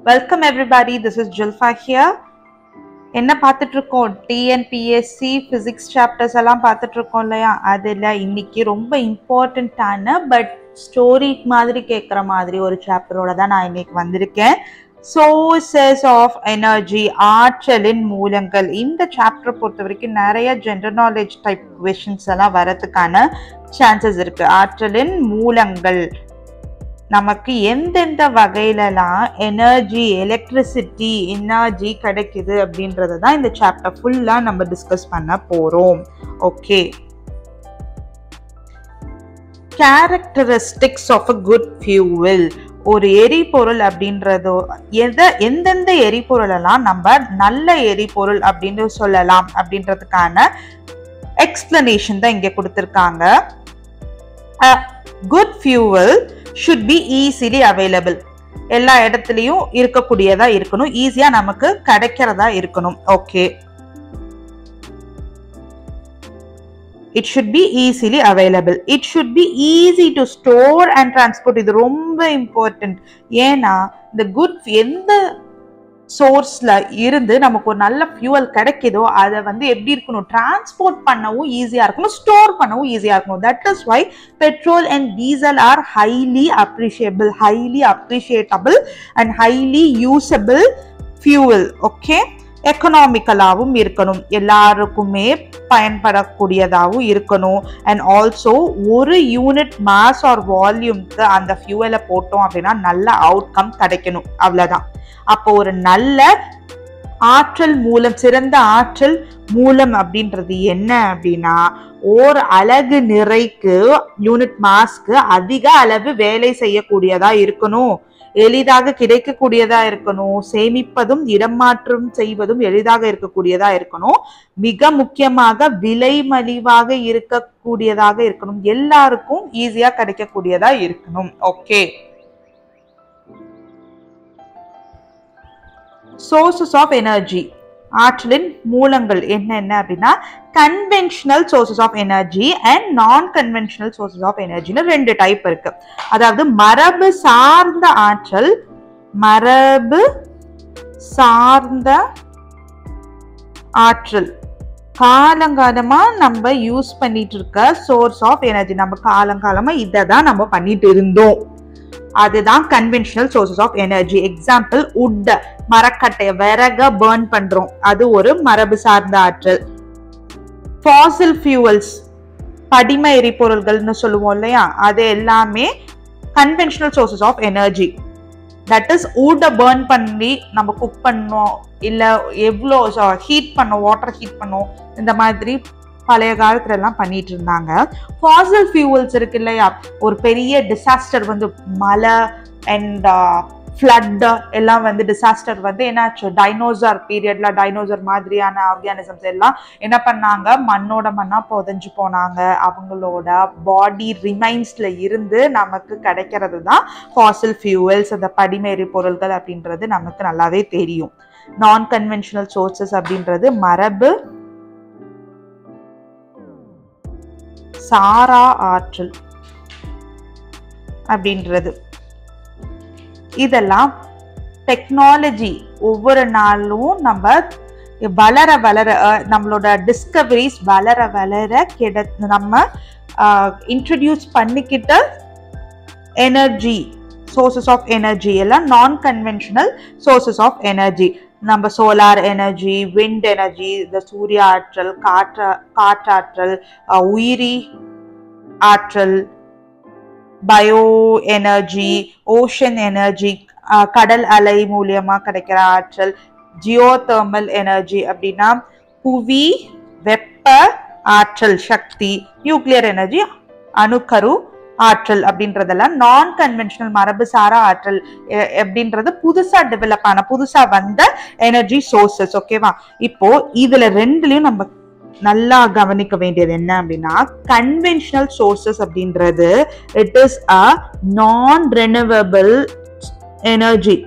Welcome everybody, this is Julfa here. என்ன பார்த்துட்டு இருக்கோம், டிஎன்பிஎஸ்சி ஃபிசிக்ஸ் சாப்டர்ஸ் எல்லாம் பார்த்துட்டு இருக்கோம் இல்லையா? அதில் இன்னைக்கு ரொம்ப இம்பார்ட்டண்ட்டான பட் ஸ்டோரி மாதிரி கேட்குற மாதிரி ஒரு சாப்டரோட தான் நான் இன்னைக்கு வந்திருக்கேன். சோர்சஸ் ஆஃப் எனர்ஜி, ஆற்றலின் மூலங்கள். இந்த சாப்டர் பொறுத்த வரைக்கும் நிறைய ஜெனரல் நாலேஜ் டைப் கொஸ்டின்ஸ் எல்லாம் வரதுக்கான சான்சஸ் இருக்கு. ஆற்றலின் மூலங்கள், நமக்கு எந்தெந்த வகையிலலாம் எனர்ஜி, எலக்ட்ரிசிட்டி எனர்ஜி கிடைக்குது அப்படின்றத தான் இந்த சாப்டர் ஃபுல்லா நம்ம டிஸ்கஸ் பண்ண போறோம். Okay, characteristics of a good fuel. ஒரு எரிபொருள் அப்படின்றதோ எந்தெந்த எரிபொருளெல்லாம் நம்ம நல்ல எரிபொருள் அப்படின்னு சொல்லலாம் அப்படின்றதுக்கான எக்ஸ்பிளனேஷன் தான் இங்க கொடுத்திருக்காங்க. Good fuel should be easily available. எல்லா இடத்துலயும் இருக்கக்கூடியதா இருக்கணும், ஈஸியா நமக்கு கிடைக்கிறதா இருக்கணும். Okay, it should be easily available. It should be easy to store and transport. இது ரொம்ப இம்பார்ட்டன்ட். ஏன்னா இந்த குட் எந்த சோர்ஸ்ல இருந்து நமக்கு ஒரு நல்ல ஃபியூவல் கிடைக்குதோ அதை எப்படி இருக்கணும், டிரான்ஸ்போர்ட் பண்ணவும் ஈஸியா இருக்கணும், ஸ்டோர் பண்ணவும் ஈஸியா இருக்கணும். That is why petrol and diesel are highly appreciable and highly usable fuel. Okay, எக்கனாமிக்கலாவும் இருக்கணும், எல்லாருக்குமே பயன்படக்கூடியதாகவும் இருக்கணும். அண்ட் ஆல்சோ ஒரு யூனிட் மாஸ் ஆர் வால்யூம்க்கு அந்த ஃபியூவலை போட்டோம் அப்படின்னா நல்ல அவுட்கம் கிடைக்கணும். அவ்வளவுதான். அப்போ ஒரு நல்ல ஆற்றல் மூலம், சிறந்த ஆற்றல் மூலம் அப்படின்றது என்ன அப்படின்னா, ஓர் அலகு நிறைக்கு, யூனிட் மாஸ்க்கு அதிக அளவு வேலை செய்யக்கூடியதா இருக்கணும், எளிதாக கிடைக்கக்கூடியதா இருக்கணும், சேமிப்பதும் இடமாற்றம் செய்வதும் எளிதாக இருக்கக்கூடியதா இருக்கணும், மிக முக்கியமாக விலை மலிவாக இருக்கக்கூடியதாக இருக்கணும், எல்லாருக்கும் ஈஸியா கிடைக்கக்கூடியதா இருக்கணும். ஓகே, சோர்சஸ் ஆஃப் எனர்ஜி, ஆற்றலின் மூலங்கள் என்னென்ன அப்படின்னா, conventional sources of energy and non conventional sources of எனர்ஜின்னு ரெண்டு டைப் இருக்கு. அதாவது மரபு சார்ந்த ஆற்றல், மரபு சார்ந்த ஆற்றல் காலங்காலமா நம்ம யூஸ் பண்ணிட்டு இருக்க சோர்ஸ் ஆஃப் எனர்ஜி. நம்ம காலங்காலமா இதை தான் நம்ம பண்ணிட்டு இருந்தோம், அதுதான் conventional sources of energy. Example, wood, மரக்கட்டை, விறக பர்ன் பண்றோம், அது ஒரு மரபு சார்ந்த ஆற்றல். ஃபாசில் ஃபியூவல்ஸ், படிம எரிபொருள்கள்னு சொல்லுவோம் இல்லையா, அது எல்லாமே conventional sources of energy. That is wood burn பண்ணி நம்ம குக் பண்ணோம், இல்ல எவ்வளோ ஹீட் பண்ணோம், வாட்டர் ஹீட் பண்ணோம், இந்த மாதிரி பழைய காலத்துல எல்லாம் பண்ணிட்டு இருந்தாங்க. ஃபாசில் ஃபியூவல்ஸ் இருக்கு இல்லையா, ஒரு பெரிய டிசாஸ்டர் மழை அண்ட் ஃப்ளட் எல்லாம் டிசாஸ்டர் என்னாச்சு, டைனோசர் பீரியட்ல டைனோசர் மாதிரியான ஆர்கானிசம்ஸ் எல்லாம் என்ன பண்ணாங்க, மண்ணோட மண்ணா புதைஞ்சு போனாங்க. அவங்களோட பாடி ரிமைன்ஸ்ல இருந்து நமக்கு கிடைக்கிறது தான் ஃபாசில் ஃபியூவல்ஸ், அந்த படிம எரிபொருள்கள் அப்படின்றது நமக்கு நல்லாவே தெரியும். நான் கன்வென்ஷனல் சோர்சஸ் அப்படின்றது மரபு சாரா ஆற்றல் அப்படின்றது. இதெல்லாம் டெக்னாலஜி ஒவ்வொரு நாளும் நம்ம வளர வளர, நம்மளோட டிஸ்கவரிஸ் வளர வளர நம்ம இன்ட்ரடியூஸ் பண்ணிக்கிட்ட எனர்ஜி, சோர்சஸ் ஆஃப் எனர்ஜி எல்லாம் non conventional sources of energy. நம்ம சோலார் எனர்ஜி, விண்ட் எனர்ஜி, இந்த சூரிய ஆற்றல், காற்றாற்றல், உயிரி ஆற்றல், பயோ எனர்ஜி, ஓஷன் எனர்ஜி, கடல் அலை மூலியமா கிடைக்கிற ஆற்றல், ஜியோதெர்மல் எனர்ஜி அப்படின்னா புவி வெப்ப ஆற்றல் சக்தி, நியூக்ளியர் எனர்ஜி அணுக்கரு ஆற்றல் அப்படின்றதெல்லாம் நான் கன்வென்ஷனல் மரபு சாரா ஆற்றல் அப்படின்றது புதுசா டெவலப் ஆன, புதுசா வந்த எனர்ஜி சோர்சஸ். ஓகேவா? இப்போ இதுல ரெண்டுலயும் நம்ம நல்லா கவனிக்க வேண்டியது என்ன அப்படின்னா, கன்வென்ஷனல் சோர்சஸ் அப்படின்றது இட் இஸ் அ நான் ரெனிவபிள் எனர்ஜி,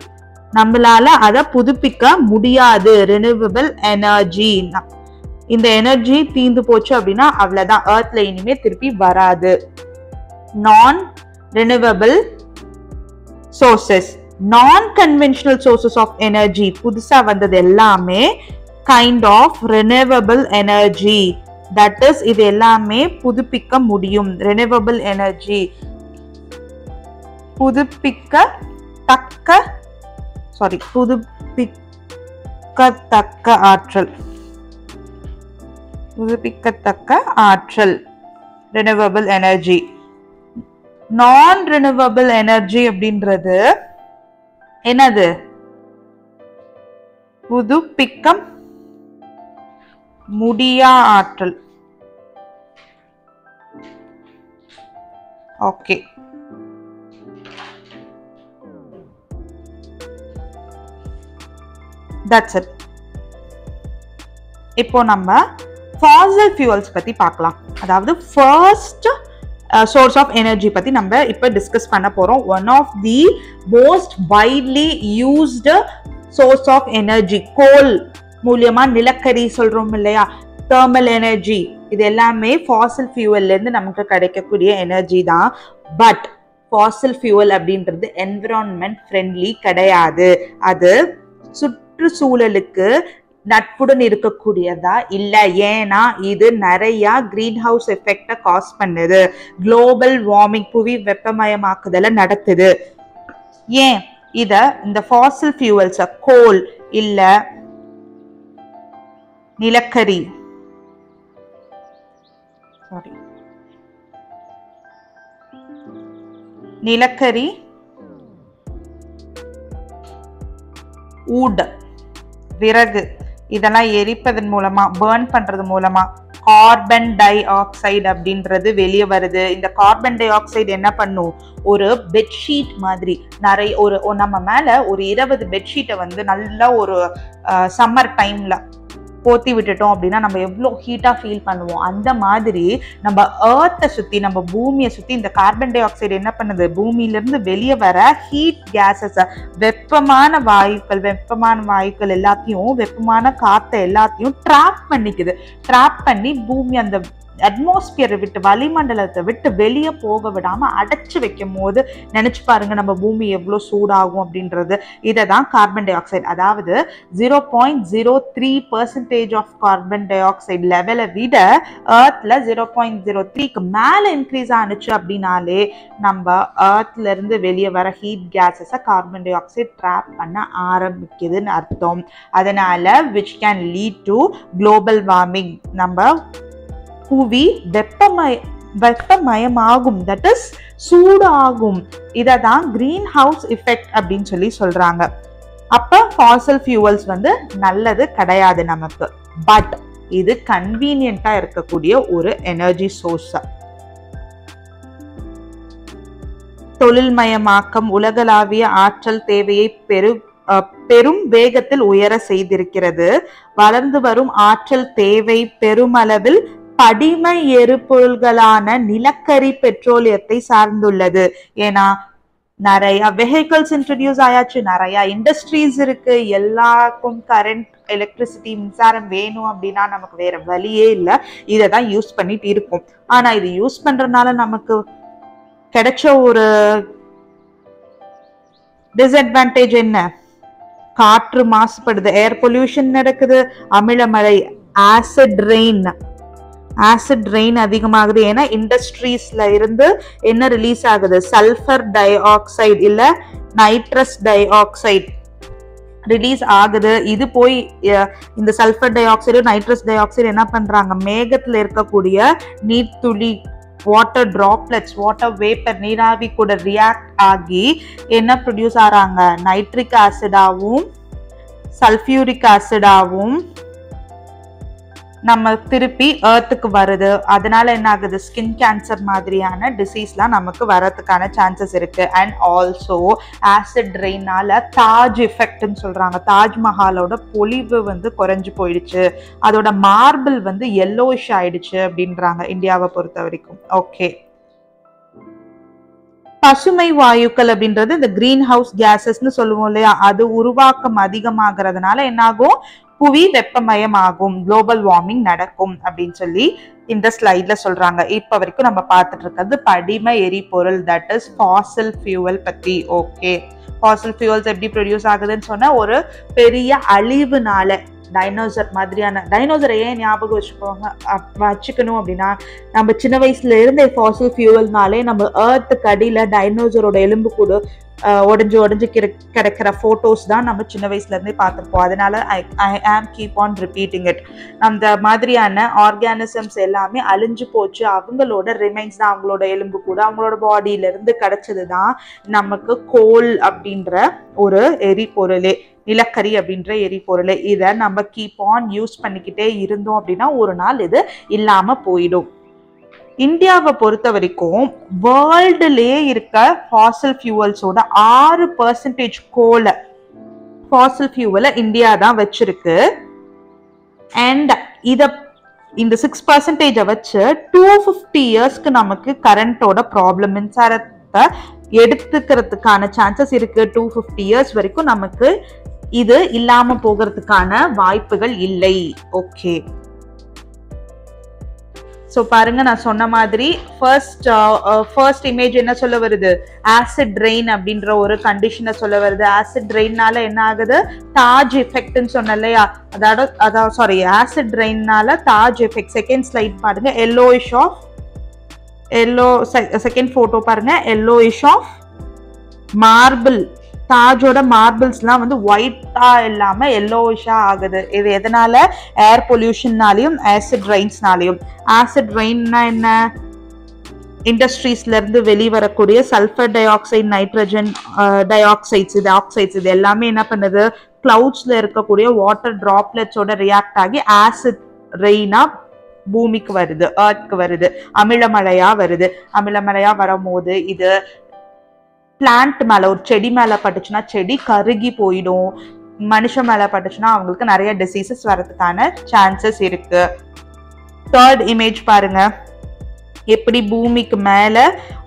நம்மளால அதை புதுப்பிக்க முடியாது. ரெனிவபிள் எனர்ஜி, இந்த எனர்ஜி தீந்து போச்சு அப்படின்னா அவ்வளவுதான், எர்த்ல இனிமே திருப்பி வராது. நான் renewable sources. Non-conventional sources of energy புதுசா வந்தது எல்லாமே kind of renewable energy. That is இது எல்லாமே புதுப்பிக்க முடியும். renewable energy புதுப்பிக்கத்தக்க ஆற்றல். புதுப்பிக்கத்தக்க ஆற்றல் renewable energy. நான் renewable energy அப்படின்றது என்னது? புதுப்பிக்க முடியா ஆற்றல். Okay, that's it. இப்போ நம்ம fossil fuels பத்தி பார்க்கலாம். அதாவது first source of energy பத்தி நம்ம இப்ப டிஸ்கஸ் பண்ண போறோம். one of the most widely used source of energy, coal மூலமா நிலக்கரி சொல்றோம் இல்லையா, thermal energy, இது எல்லாமே fossil fuelல இருந்து நமக்கு கிடைக்கக்கூடிய எனர்ஜி தான். பட் fossil fuel அப்படின்றது என்விரான்மெண்ட் ஃப்ரெண்ட்லி கிடையாது. அது சுற்றுச்சூழலுக்கு நட்புடன் இருக்கக்கூடியதா இல்ல. ஏன்னா இது நிறைய கிரீன் ஹவுஸ் எஃபெக்ட காஸ் பண்ணுது. குளோபல் வார்மிங், புவி வெப்பமயமாக்குதல நடத்துது. ஏன் இத இந்த fossil fuels கோல் இல்ல நிலக்கரி wood, விறகு இதெல்லாம் எரிப்பதன் மூலமா, பர்ன் பண்றது மூலமா கார்பன் டை ஆக்சைடு அப்படின்றது வெளியே வருது. இந்த கார்பன் டை ஆக்சைடு என்ன பண்ணும்? ஒரு பெட்ஷீட் மாதிரி நிறைய நம்ம மேல ஒரு 20 பெட்ஷீட்டை வந்து நல்லா ஒரு சம்மர் டைம்ல போத்தி விட்டுட்டோம் அப்படின்னா நம்ம எவ்வளோ ஹீட்டா ஃபீல் பண்ணுவோம். அந்த மாதிரி நம்ம எர்த்தை சுத்தி, நம்ம பூமியை சுத்தி இந்த கார்பன் டை ஆக்சைடு என்ன பண்ணுது? பூமியிலிருந்து வெளியே வர ஹீட் கேசஸ், வெப்பமான வாயுக்கள் எல்லாத்தையும், வெப்பமான காத்தை எல்லாத்தையும் ட்ராப் பண்ணிக்குது. ட்ராப் பண்ணி பூமி அந்த அட்மாஸ்பியரை விட்டு, வளிமண்டலத்தை விட்டு வெளியே போக விடாம அடைச்சு வைக்கும் போது நினைச்சு பாருங்க நம்ம பூமி எவ்வளவு சூடாகும் அப்படின்றது. இதைதான் கார்பன் டை ஆக்சைடு, அதாவது 0.03% ஆஃப் கார்பன் டை ஆக்சைடு லெவலை விட எர்த்ல 0.03க்கு மேல இன்க்ரீஸ் ஆனிச்சு அப்படின்னாலே நம்ம எர்த்ல இருந்து வெளியே வர heat gases carbon dioxide trap பண்ண ஆரம்பிக்குதுன்னு அர்த்தம். அதனால which can lead to global warming, நம்ம புவி வெப்பமயமாகும், தட் இஸ் சூடாகும். இததான் கிரீன் ஹவுஸ் எஃபெக்ட் அப்படின்னு சொல்றாங்க. அப்ப ஃபாசல் ஃபியூவல்ஸ் வந்து நல்லது கிடையாது நமக்கு. பட் இது கன்வீனியன்ட்டா இருக்கக்கூடிய ஒரு எனர்ஜி சோர்ஸ். தொழில்மயமாக்கம் உலகளாவிய ஆற்றல் தேவையை பெரும் வேகத்தில் உயர செய்திருக்கிறது. வளர்ந்து வரும் ஆற்றல் தேவை பெருமளவில் படிம எரிபொருள்களான நிலக்கரி, பெட்ரோலியத்தை சார்ந்துள்ளது. ஏன்னா நிறைய வெஹிக்கிள்ஸ் இன்ட்ரடியூஸ் ஆயாச்சு, நிறைய இண்டஸ்ட்ரீஸ் இருக்கு, எல்லாருக்கும் கரண்ட், எலக்ட்ரிசிட்டி, மின்சாரம் வேணும் அப்படின்னா நமக்கு வேற வழியே இல்லை, இதை தான் யூஸ் பண்ணிட்டு இருக்கோம். ஆனா இது யூஸ் பண்றதுனால நமக்கு கிடைச்ச ஒரு டிஸ்அட்வான்டேஜ் என்ன? காற்று மாசுபடுது, ஏர் பொல்யூஷன் நடக்குது, அமிலமழை, ஆசிட் ரெயின் அதிகமாகுது. ஏன்னா இண்டஸ்ட்ரீஸ்ல இருந்து என்ன ரிலீஸ் ஆகுது? சல்ஃபர் டை ஆக்சைடு இல்ல நைட்ரஸ் டை ஆக்சைடு ரிலீஸ் ஆகுது. இது போய் இந்த sulphur di oxide, nitrous di oxide என்ன பண்றாங்க? மேகத்துல இருக்கக்கூடிய நீர்த்துளி, வாட்டர் டிராப்லெட்ஸ், வாட்டர் வேப்பர், நீராவி கூட ரியாக்ட் ஆகி என்ன ப்ரொடியூஸ் ஆறாங்க? நைட்ரிக் ஆசிடாவும் சல்ஃபியூரிக் ஆசிடாவும் நம்ம திருப்பி எர்த்துக்கு வருது. அதனால என்ன ஆகுது? ஸ்கின் கேன்சர் மாதிரியான டிசீஸ்லாம் நமக்கு வரதுக்கான சான்சஸ் இருக்கு. அண்ட் ஆல்சோ ஆசிட் ரெயினால தாஜ் எஃபெக்ட்னு சொல்றாங்க. தாஜ்மஹாலோட பொலிவு வந்து குறைஞ்சு போயிடுச்சு, அதோட மார்பிள் வந்து yellowish ஆயிடுச்சு அப்படின்றாங்க இந்தியாவை பொறுத்த வரைக்கும். ஓகே, பசுமை வாயுக்கள் அப்படின்றது இந்த கிரீன் ஹவுஸ் கேசஸ்ன்னு சொல்லுவோம் இல்லையா, அது உருவாக்கம் அதிகமாகிறதுனால என்னாகும்? புவி வெப்பமயமாகும், குளோபல் வார்மிங் நடக்கும் அப்படின்னு சொல்லி இந்த ஸ்லைட்ல சொல்றாங்க. இப்ப வரைக்கும் நம்ம பார்த்துட்டு இருக்கிறது படிம எரிபொருள், தட் இஸ் ஃபாசில் ஃபியூவல் பத்தி. ஓகே, ஃபாசில் ஃபியூவல்ஸ் எப்படி ப்ரொடியூஸ் ஆகுதுன்னு சொன்னா ஒரு பெரிய அழிவுனால, டைனோசர் மாதிரியான, டைனோசரை ஏன் ஞாபகம் வச்சுக்கணும் அப்படின்னா, நம்ம சின்ன வயசுல இருந்த ஃபாசில் ஃபியூவல்னாலே நம்ம எர்த்துக்கு அடியில டைனோசரோட எலும்பு கூட உடஞ்சு கிடைக்கிற போட்டோஸ் தான் நம்ம சின்ன வயசுல இருந்தே பார்த்துருப்போம். அதனால ஐ ஆம் கீப் ஆன் ரிப்பீட்டிங் இட். அந்த மாதிரியான ஆர்கானிசம்ஸ் எல்லாமே அழிஞ்சு போச்சு, அவங்களோட ரிமைன்ஸ் தான், அவங்களோட எலும்பு கூட அவங்களோட பாடியில இருந்து கிடைச்சது தான் நமக்கு கோல் அப்படின்ற ஒரு எரிபொருளே, நிலக்கரி அப்படின்ற எரிபொருளே. இதை நம்ம கீப் ஆன் யூஸ் பண்ணிக்கிட்டே இருந்தோம் அப்படின்னா ஒரு நாள் இது இல்லாம போயிடும். இந்தியாவை பொறுத்த வரைக்கும் வேர்ல்டுலயே இருக்க ஃபாசில் ஃபியூவல்ஸோட 6% கோலை, ஃபாசில் ஃபியூவலை இந்தியா தான் வச்சிருக்கு. அண்ட் இந்த 6% வச்சு 250 இயர்ஸ்க்கு நமக்கு கரண்டோட ப்ராப்ளம், மின்சாரத்தை எடுத்துக்கிறதுக்கான சான்சஸ் இருக்கு. 250 இயர்ஸ் வரைக்கும் நமக்கு இது இல்லாம போகிறதுக்கான வாய்ப்புகள் இல்லை. ஓகே, ஸோ பாருங்க, நான் சொன்ன மாதிரி ஃபர்ஸ்ட் இமேஜ் என்ன சொல்ல வருது, ஆசிட் ரெயின் அப்படின்ற ஒரு கண்டிஷனை சொல்ல வருது. ஆசிட் ரெயின்னால என்ன ஆகுது, தாஜ் எஃபெக்ட்னு சொன்ன இல்லையா, அதாவது ஆசிட் ரெயின்னால தாஜ் எஃபெக்ட். செகண்ட் ஸ்லைட் பாருங்க, செகண்ட் போட்டோ பாருங்க, எல்லோயிஷ் ஆஃப் மார்பிள், தாஜோட மார்பிள்ஸ்லாம் வந்து ஒயிட்டா இல்லாம எல்லோயிஷா ஆகுது. இது எதனால, ஏர் பொல்யூஷன்னாலையும் ஆசிட் ரெயின்ஸ்னாலையும். ஆசிட் ரெயின்னா என்ன, இண்டஸ்ட்ரீஸ்ல இருந்து வெளிவரக்கூடிய sulphur dioxide, nitrogen dioxides இது எல்லாமே என்ன பண்ணுது, கிளவுட்ஸ்ல இருக்கக்கூடிய வாட்டர் டிராப்லெட்ஸோட ரியாக்ட் ஆகி ஆசிட் ரெயினா பூமிக்கு வருது, எர்த்க்கு வருது, அமிலமழையா வருது. அமிலமழையா வரும்போது இது பிளான்ட் மேல, ஒரு செடி மேல பட்டுச்சுன்னா செடி கருகி போயிடும். மனுஷன் மேல பட்டுச்சுன்னா அவங்களுக்கு நிறைய டிசீசஸ் வரதுக்கான சான்சஸ் இருக்கு. தேர்ட் இமேஜ் பாருங்க, எப்படி பூமிக்கு மேல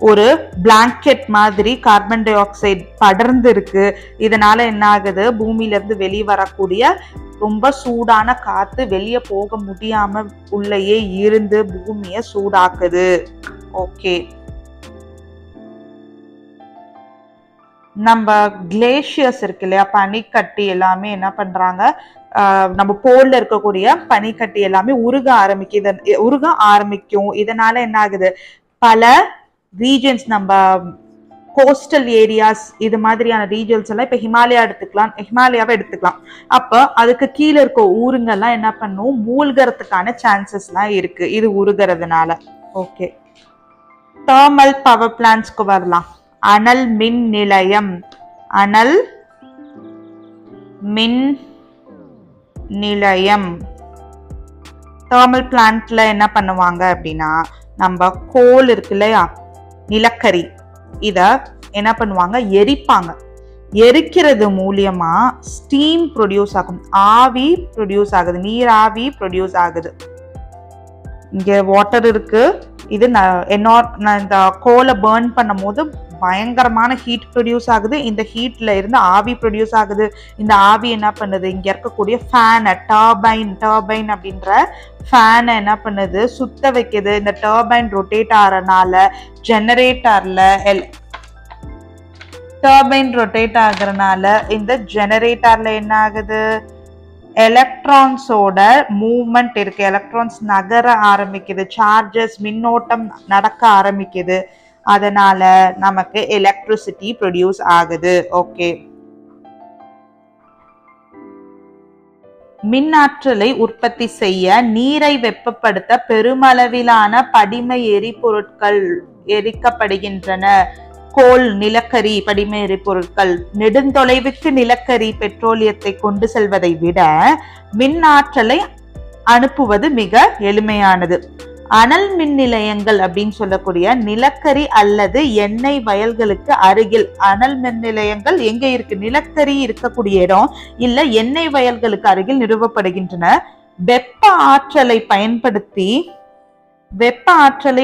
ஒரு பிளாங்கெட் மாதிரி கார்பன் டை ஆக்சைடு படர்ந்து இருக்கு. இதனால என்ன ஆகுது, பூமியில இருந்து வெளியே வரக்கூடிய ரொம்ப சூடான காத்து வெளியே போக முடியாம உள்ளேயே இருந்து பூமியை சூடாக்குது. ஓகே, நம்ம கிளேஷியர்ஸ் இருக்கு இல்லையா, பனிக்கட்டி எல்லாமே என்ன பண்றாங்க, நம்ம போல்ல இருக்கக்கூடிய பனிக்கட்டி எல்லாமே உருக ஆரம்பிக்கும். இதனால என்ன ஆகுது, பல ரீஜன்ஸ், நம்ம கோஸ்டல் ஏரியாஸ் இது மாதிரியான ரீஜன்ஸ் எல்லாம், இப்ப ஹிமாலயாவை எடுத்துக்கலாம். அப்ப அதுக்கு கீழே இருக்க ஊருங்கெல்லாம் என்ன பண்ணும், மூழ்கிறதுக்கான சான்சஸ் எல்லாம் இருக்கு இது உருகிறதுனால. ஓகே, தெர்மல் பவர் பிளான்ட்ஸ்க்கு வரலாம். அனல் மின் நிலையம், அனல் மின் நிலையம் தெர்மல் பிளான்ட்ல என்ன பண்ணுவாங்க அப்படின்னா, நம்ம கோல் இருக்கு இல்லையா, நிலக்கரி, இத என்ன பண்ணுவாங்க, எரிப்பாங்க. எரிக்கிறது மூலியமா ஸ்டீம் ப்ரொடியூஸ் ஆகும், ஆவி ப்ரொடியூஸ் ஆகுது, நீராவி ப்ரொடியூஸ் ஆகுது. இங்க வாட்டர் இருக்கு, இது இந்த கோலை பர்ன் பண்ணும் போது பயங்கரமான ஹீட் ப்ரொடியூஸ் ஆகுது. இந்த ஹீட்ல இருந்து ஆவி ப்ரொடியூஸ் ஆகுது. இந்த ஆவி என்ன பண்ணுது, இங்க இருக்கக்கூடிய ஃபேனை, டர்பைன் அப்படின்ற ஃபேனை என்ன பண்ணுது, சுத்த வைக்குது. இந்த டர்பைன் ரொட்டேட் ஆகிறனால டர்பைன் ரொட்டேட் ஆகுறதுனால இந்த ஜெனரேட்டர்ல என்ன ஆகுது, எலக்ட்ரான்ஸோட மூவ்மெண்ட் இருக்கு, எலக்ட்ரான்ஸ் நகர ஆரம்பிக்குது, சார்ஜஸ் மின்னோட்டம் நடக்க ஆரம்பிக்குது. அதனால நமக்கு எலக்ட்ரிசிட்டி ப்ரொடியூஸ் ஆகுது. ஓகே, மின்னாற்றலை உற்பத்தி செய்ய நீரை வெப்பப்படுத்த பெருமளவிலான படிம எரிபொருட்கள் எரிக்கப்படுகின்றன. கோல், நிலக்கரி, படிம எரிபொருட்கள். நெடுந்தொலைவுக்கு நிலக்கரி பெட்ரோலியத்தை கொண்டு செல்வதை விட மின் ஆற்றலை அனுப்புவது மிக எளிமையானது. அனல் மின் நிலையங்கள் அப்படின்னு சொல்லக்கூடிய நிலக்கரி அல்லது எண்ணெய் வயல்களுக்கு அருகில், அனல் மின் நிலையங்கள் எங்க இருக்கு, நிலக்கரி இருக்கக்கூடிய இடம் இல்ல எண்ணெய் வயல்களுக்கு அருகில் நிறுவப்படுகின்றன. வெப்ப ஆற்றலை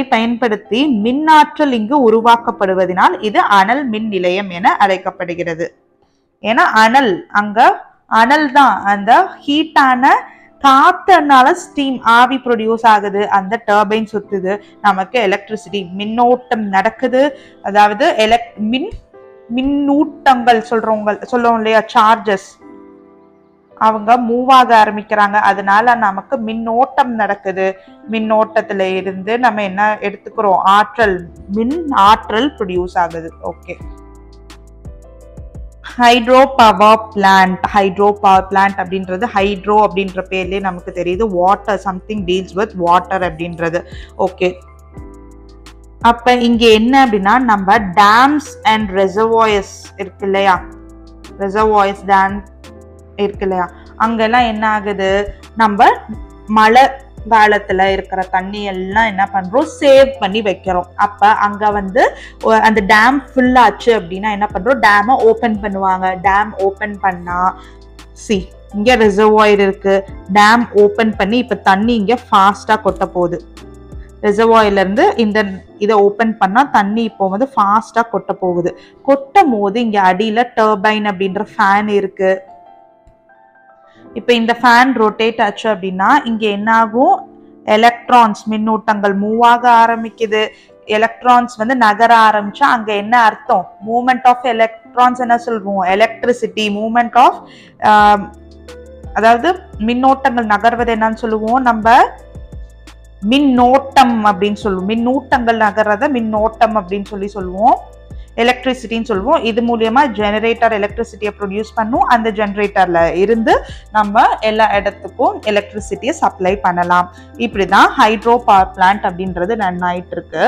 பயன்படுத்தி மின்னாற்றல் இங்கு உருவாக்கப்படுவதனால் இது அனல் மின் நிலையம் என அழைக்கப்படுகிறது. ஏன்னா அனல், அங்க அனல் தான், அந்த ஹீட்டான காத்தனால ஸ்டீம் ஆவி ப்ரொடியூஸ் ஆகுது, அந்த டர்பைன் சுத்துது, நமக்கு எலக்ட்ரிசிட்டி மின்னோட்டம் நடக்குது. அதாவது மின்னூட்டங்கள் சொல்றோம் இல்லையா, சார்ஜஸ், அவங்க மூவ் ஆக ஆரம்பிக்கிறாங்க, அதனால நமக்கு மின்னோட்டம் நடக்குது. மின்னோட்டத்துல இருந்து நம்ம என்ன எடுத்துக்கிறோம், ஆற்றல், மின் ஆற்றல் ப்ரொடியூஸ் ஆகுது. ஓகே, ஹைட்ரோ பவர் பிளான்ட் அப்படின்றது ஹைட்ரோ அப்படின்ற பேர்லயே நமக்கு தெரியுது, water, something deals with water அப்படின்றது. ஓகே, அப்ப இங்க என்ன அப்படின்னா நம்ம டேம்ஸ் அண்ட் ரெசர்வாயர்ஸ் இருக்கு இல்லையா, ரெசர்வாயர்ஸ் டேம் இருக்கு இல்லையா, அங்கெல்லாம் என்ன ஆகுது, நம்ம மழை காலத்துல இருக்கிற தண்ணி எல்லாம் என்ன பண்றோம், சேவ் பண்ணி வைக்கிறோம். அப்ப அங்க வந்து அந்த டேம் ஃபுல் ஆச்சு அப்படின்னா என்ன பண்றோம், டேமை ஓபன் பண்ணுவாங்க. டேம் ஓபன் பண்ணா இங்க ரிசர்வாயர் இருக்கு, டேம் ஓபன் பண்ணி இப்ப தண்ணி இங்க ஃபாஸ்டா கொட்ட போகுது. ரிசர்வாயர்ல இருந்து இதை ஓபன் பண்ணா தண்ணி இப்போ வந்து ஃபாஸ்டா கொட்ட போகுது. கொட்டும் போது இங்க அடியில டர்பைன் அப்படின்ற ஃபேன் இருக்கு. இப்ப இந்த ஃபேன் ரொட்டேட் ஆச்சு அப்படின்னா இங்க என்ன ஆகும், எலக்ட்ரான்ஸ், மின்னூட்டங்கள் மூவ் ஆக ஆரம்பிக்குது. எலக்ட்ரான்ஸ் வந்து நகர ஆரம்பிச்சா அங்க என்ன அர்த்தம், மூவ்மெண்ட் ஆஃப் எலக்ட்ரான்ஸ் என்ன சொல்லுவோம், எலக்ட்ரிசிட்டி. மூவ்மெண்ட் ஆஃப் அதாவது மின்னோட்டங்கள் நகர்வது என்னன்னு சொல்லுவோம், நம்ம மின்னோட்டம் அப்படின்னு சொல்லுவோம். மின்னூட்டங்கள் நகர்றத மின்னோட்டம் அப்படின்னு சொல்லுவோம். எலக்ட்ரிசிட்டின்னு சொல்லுவோம். இது மூலியமா ஜெனரேட்டர் எலக்ட்ரிசிட்டியை ப்ரொடியூஸ் பண்ணும். அந்த ஜெனரேட்டர்ல இருந்து நம்ம எல்லா இடத்துக்கும் எலக்ட்ரிசிட்டியை சப்ளை பண்ணலாம். இப்படிதான் ஹைட்ரோ பவர் பிளான்ட் அப்படின்றது ரன் ஆயிட்டு இருக்கு.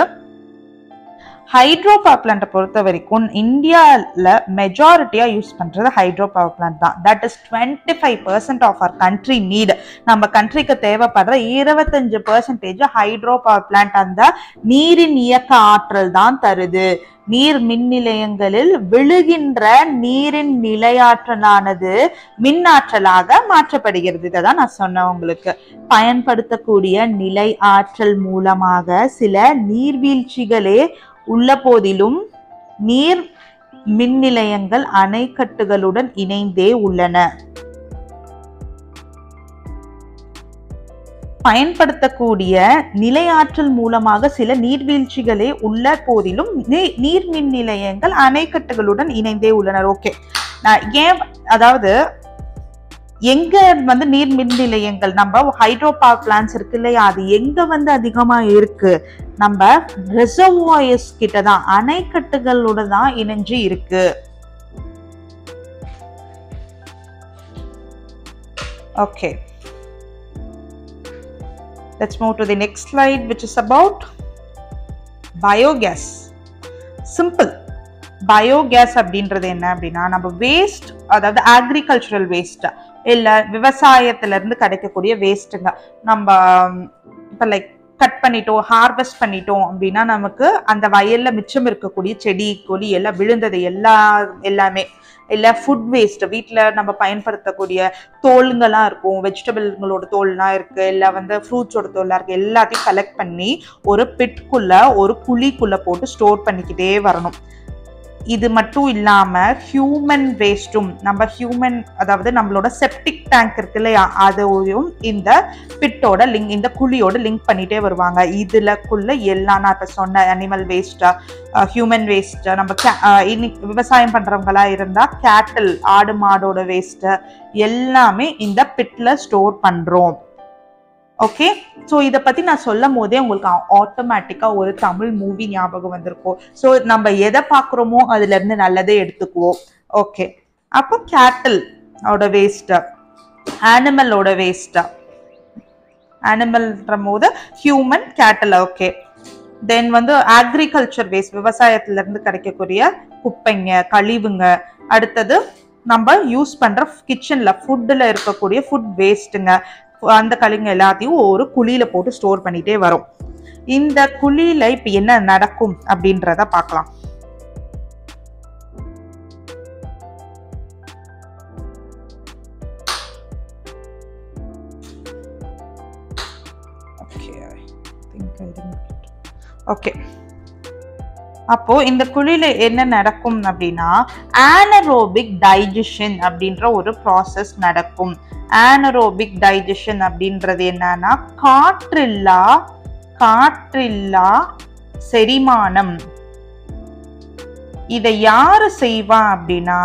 ஹைட்ரோ பவர் பிளான்ட்டை பொறுத்த வரைக்கும் இந்தியாவில் மெஜாரிட்டியா யூஸ் பண்றது ஹைட்ரோ பவர் பிளான்ட் தான். That is 25% of our country need. நம்ம கண்ட்ரிக்கு தேவைப்படுற 25% ஹைட்ரோ பவர் பிளான்ட் அந்த நீரின் இயக்க ஆற்றல் தான் தருது. நீர் மின் நிலையங்களில் விழுகின்ற நீரின் நிலையாற்றலானது மின்னாற்றலாக மாற்றப்படுகிறது. இதைதான் நான் சொன்னேன் உங்களுக்கு. பயன்படுத்தக்கூடிய நிலை ஆற்றல் மூலமாக சில நீர்வீழ்ச்சிகளே உள்ள போதிலும் நீர் மின் நிலையங்கள் அணைக்கட்டுகளுடன் இணைந்தே உள்ளன. பயன்படுத்தக்கூடிய நிலையாற்றல் மூலமாக சில நீர்வீழ்ச்சிகளே உள்ள போதிலும் நீர் மின் நிலையங்கள் அணைக்கட்டுகளுடன் இணைந்தே உள்ளனர். ஓகே, ஏன், அதாவது எங்க வந்து நீர் மின் நிலையங்கள், நம்ம ஹைட்ரோ பவர் பிளான்ட்ஸ் இருக்கு இல்லையா, அது எங்க வந்து அதிகமா இருக்கு, நம்ம ரிசர்வாயர்ஸ் கிட்ட தான், அணைக்கட்டுகளோட தான் இணைஞ்சு இருக்கு. Okay, let's move to the next slide, which is about biogas. Simple. Biogas அப்படின்றது என்ன அப்படின்னா, நம்ம வேஸ்ட், அதாவது அக்ரிகல்ச்சரல் வேஸ்ட் இல்ல விவசாயத்துல இருந்து கிடைக்கக்கூடிய வேஸ்ட்டுங்க, நம்ம இப்ப லைக் கட் பண்ணிட்டோம், ஹார்வெஸ்ட் பண்ணிட்டோம் அப்படின்னா நமக்கு அந்த வயல்ல மிச்சம் இருக்கக்கூடிய செடி கொடி எல்லாம் விழுந்தது எல்லாமே, இல்ல ஃபுட் வேஸ்ட், வீட்டுல நம்ம பயன்படுத்தக்கூடிய தோலுங்கெல்லாம் இருக்கும், வெஜிடபிள்களோட தோல்லாம் இருக்கு, இல்ல வந்து ஃப்ரூட்ஸோட தோல்லாம் இருக்கு, எல்லாத்தையும் கலெக்ட் பண்ணி ஒரு பிட்குள்ள, ஒரு குழிக்குள்ள போட்டு ஸ்டோர் பண்ணிக்கிட்டே வரணும். இது மட்டும் இல்லாம ஹியூமன் வேஸ்டும், நம்ம ஹியூமன், அதாவது நம்மளோட செப்டிக் டேங்க் இருக்கு இல்லையா, அதையும் இந்த பிட்டோட லிங்க், இந்த குழியோட லிங்க் பண்ணிட்டே வருவாங்க. இதுலக்குள்ள எல்லாம் நான் இப்ப சொன்ன அனிமல் வேஸ்ட், ஹியூமன் வேஸ்ட், நம்ம இன்னைக்கு விவசாயம் பண்றவங்களா இருந்தா கேட்டில், ஆடு மாடோட வேஸ்ட் எல்லாமே இந்த பிட்ல ஸ்டோர் பண்றோம். ஓகே, ஸோ இதை பத்தி நான் சொல்லும் போதே உங்களுக்கு ஆட்டோமேட்டிக்கா ஒரு தமிழ் மூவி ஞாபகம் வந்திருக்கும். ஸோ நம்ம எதை பார்க்குறோமோ அதுல இருந்து நல்லதே எடுத்துக்குவோம். ஓகே, அப்போ கேட்டில் ஓட வேஸ்ட், அனிமலோட வேஸ்ட், அனிமல்ன்ற போது ஹியூமன், கேட்டில். ஓகே, தென் வந்து அக்ரிகல்ச்சர் வேஸ்ட், விவசாயத்துல இருந்து கிடைக்கக்கூடிய குப்பைங்க, கழிவுங்க. அடுத்தது நம்ம யூஸ் பண்ற கிச்சன்ல ஃபுட்ல இருக்கக்கூடிய ஃபுட் வேஸ்ட்டுங்க, அந்த கழிவுங்க எல்லாத்தையும் ஒரு குழியில போட்டு ஸ்டோர் பண்ணிட்டே வரும். இந்த குழியில இப்ப என்ன நடக்கும் அப்படின்றத பார்க்கலாம். ஓகே, அப்போ இந்த குழியில என்ன நடக்கும் அப்படின்னா anaerobic digestion அப்படின்ற ஒரு ப்ராசஸ் நடக்கும். anaerobic digestion அப்படின்றது என்னன்னா காற்றில்லா செரிமானம். இதை யாரு செய்வா அப்படின்னா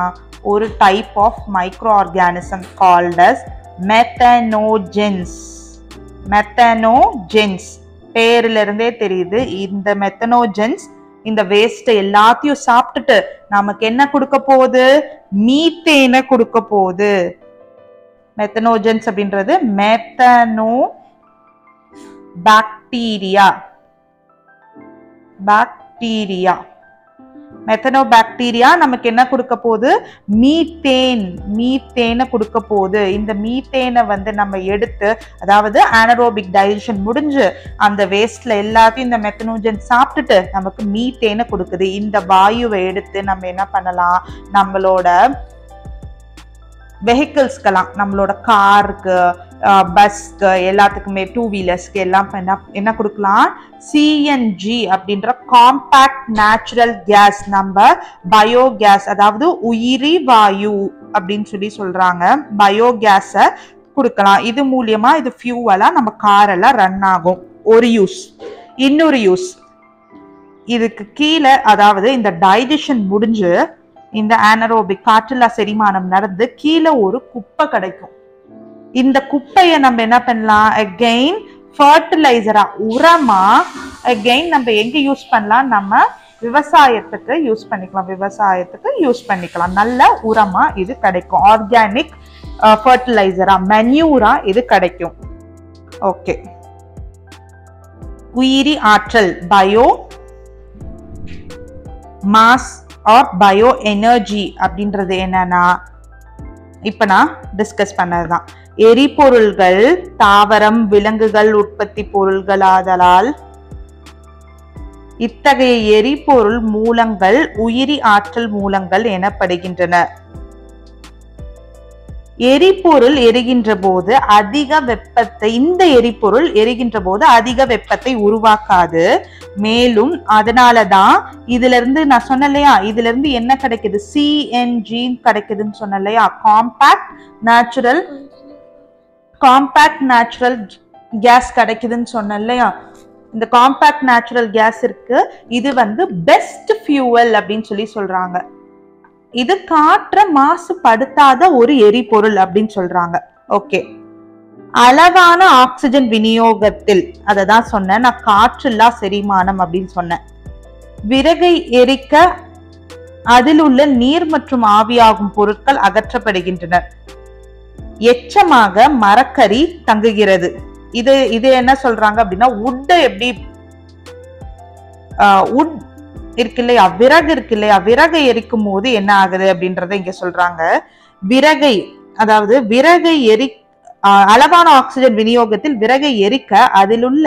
ஒரு type of micro organism called as methanogens. பேர்ல இருந்தே தெரியுது, இந்த மெத்தனோஜென்ஸ் இந்த வேஸ்ட் எல்லாத்தையும் சாப்பிட்டுட்டு நமக்கு என்ன கொடுக்க போகுது? மீத்தேனை கொடுக்க போகுது. மெத்தனோஜென்ஸ் அப்படின்றது மெத்தனோபாக்டீரியா நமக்கு என்ன கொடுக்க போகுது? மீத்தேனை கொடுக்க போகுது. இந்த மீத்தேனை நம்ம எடுத்து, அதாவது anaerobic digestion முடிஞ்சு அந்த வேஸ்ட்ல எல்லாத்தையும் இந்த மெத்தனோஜன் சாப்பிட்டுட்டு நமக்கு மீத்தேனை கொடுக்குது. இந்த வாயுவை எடுத்து நம்ம என்ன பண்ணலாம்? நம்மளோட வெஹிக்கிள்ஸ்க்கெல்லாம், நம்மளோட காருக்கு, பஸ்க்கு, எல்லாத்துக்குமே, 2 வீலர்ஸ்க்கு எல்லாம் என்ன கொடுக்கலாம்? சிஎன்ஜி அப்படின்ற காம்பாக்ட் நேச்சுரல் கேஸ், நம்ம பயோகேஸ், அதாவது உயிரி வாயு அப்படின்னு சொல்றாங்க. பயோகேஸை கொடுக்கலாம். இது மூலியமா இது ஃபியூவலா நம்ம காரெல்லாம் ரன் ஆகும். ஒரு யூஸ். இன்னொரு யூஸ், இதுக்கு கீழே, அதாவது இந்த டைஜஷன் முடிஞ்சு இந்த anaerobic காற்றில்லா செரிமானம் நடந்து கீழே ஒரு குப்பை கிடைக்கும். இந்த குப்பையை நம்ம என்ன பண்ணலாம்? அகெயின் ஃபர்டிலைசரா, உரமா அகெயின் நம்ம எங்க யூஸ் பண்ணலாம்? நம்ம விவசாயத்துக்கு யூஸ் பண்ணிக்கலாம். நல்ல உரமா இது கிடைக்கும். ஆர்கானிக் ஃபர்டிலைசரா, மென்யூரா இது கிடைக்கும். ஓகே. உயிரி ஆற்றல், bio mass R bio energy அப்படின்றது என்னன்னா, இப்ப நான் டிஸ்கஸ் பண்ணதுதான். எரிபொருள்கள் தாவரம், விலங்குகள் உற்பத்தி பொருள்களாதலால் இத்தகைய எரிபொருள் மூலங்கள் உயிரி ஆற்றல் மூலங்கள் எனப்படுகின்றன. எரிபொருள் எரிகின்ற போது அதிக வெப்பத்தை, இந்த எரிபொருள் எரிகின்ற போது அதிக வெப்பத்தை உருவாக்காது. மேலும் அதனாலதான் இதுல இருந்து நான் சொன்னேன் இல்லையா, இதுல இருந்து என்ன கிடைக்குது? சிஎன்ஜி கிடைக்குதுன்னு சொன்னேன் இல்லையா, காம்பாக்ட் நேச்சுரல் கேஸ் கிடைக்குதுன்னு சொன்னேன் இல்லையா. இந்த காம்பாக்ட் நேச்சுரல் கேஸ் இருக்கு, இது பெஸ்ட் ஃபியூவல் அப்படின்னு சொல்றாங்க. இது காற்ற மாசுபடுத்தாத ஒரு எரிபொருள் அப்படின்னு சொல்றாங்க. ஓகே. அளவான ஆக்சிஜன் விநியோகத்தில், அததான் சொன்னேன் நான், காற்றில்லா செரிமானம் அப்படின்னு சொன்னேன். விறகை எரிக்க அதில் உள்ள நீர் மற்றும் ஆவியாகும் பொருட்கள் அகற்றப்படுகின்றன. எச்சமாக மரக்கரி தங்குகிறது. இது என்ன சொல்றாங்க அப்படின்னா, உட்டை எப்படி உட் இருக்கு இல்லையா, விறகு இருக்கு இல்லையா, விறகை எரிக்கும் போது என்ன ஆகுது அப்படின்றத இங்க சொல்றாங்க. விறகை அளவான ஆக்சிஜன் விநியோகத்தில் விறகை எரிக்க அதில் உள்ள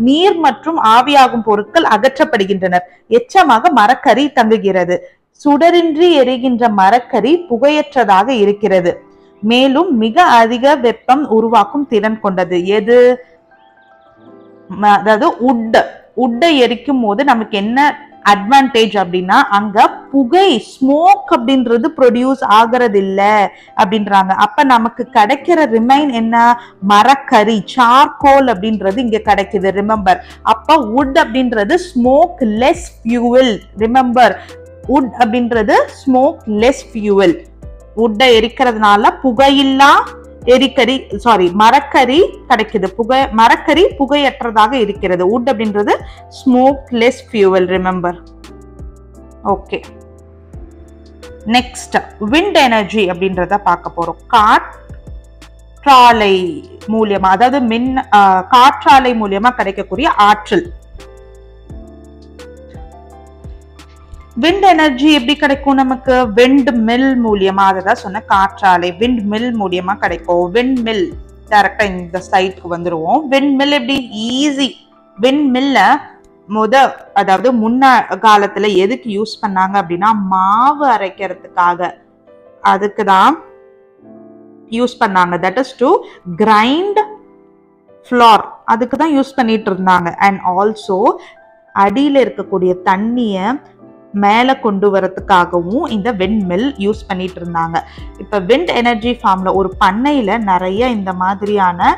நீர் மற்றும் ஆவியாகும் பொருட்கள் அகற்றப்படுகின்றனர். எச்சமாக மரக்கரி தங்குகிறது. சுடரின்றி எரிகின்ற மரக்கரி புகையற்றதாக இருக்கிறது. மேலும் மிக அதிக வெப்பம் உருவாக்கும் திறன் கொண்டது. எது? அதாவது உட்டை எரிக்கும் போது நமக்கு என்ன அட்வான்டேஜ் அப்படின்னா, அங்க புகை, ஸ்மோக் அப்படின்றது ப்ரொடியூஸ் ஆகிறது இல்ல அப்படின்றாங்க. அப்ப நமக்கு கிடைக்கிற ரிமைன் என்ன? மரக்கரி, சார்கோல் அப்படின்றது இங்க கிடைக்குது. ரிமெம்பர், அப்ப வுட் அப்படின்றது smoke less fuel. Remember, would அப்படின்றது ஸ்மோக் லெஸ் ஃபியூவல். வுட்டை எரிக்கிறதுனால புகையில்லா மரக்கரி கிடைக்குது. மரக்கரி புகையற்றதாக இருக்கிறது. வுட் அப்படின்றது smoke less fuel. Remember. Okay. Next wind energy அப்படின்றத பார்க்க போறோம். காற்றாலை மூலியமா, அதாவது காற்றாலை மூலியமா கிடைக்கக்கூடிய ஆற்றல். விண்ட் எனர்ஜி எப்படி கிடைக்கும் நமக்கு? விண்ட் மில் மூலியமா, அதான் சொன்ன காற்றாலை விண்ட் மில் மூலியமா கிடைக்கும். விண்ட் மில் டைரக்டா இந்த சைட்க்கு வந்துருவோம். விண்ட் மில் எப்படி? ஈஸி. விண்ட் மில்ல அதாவது முன்ன காலத்துல எதுக்கு யூஸ் பண்ணாங்க அப்படின்னா, மாவு அரைக்கிறதுக்காக, அதுக்குதான் யூஸ் பண்ணாங்க. That is to grind floor, அதுக்குதான் யூஸ் பண்ணிட்டு இருந்தாங்க. அண்ட் ஆல்சோ அடியில இருக்கக்கூடிய தண்ணிய மேலே கொண்டு வரதுக்காகவும் இந்த விண்ட் மில் யூஸ் பண்ணிட்டு இருந்தாங்க. இப்போ விண்ட் எனர்ஜி ஃபார்ம்ல ஒரு பண்ணையில் நிறைய இந்த மாதிரியான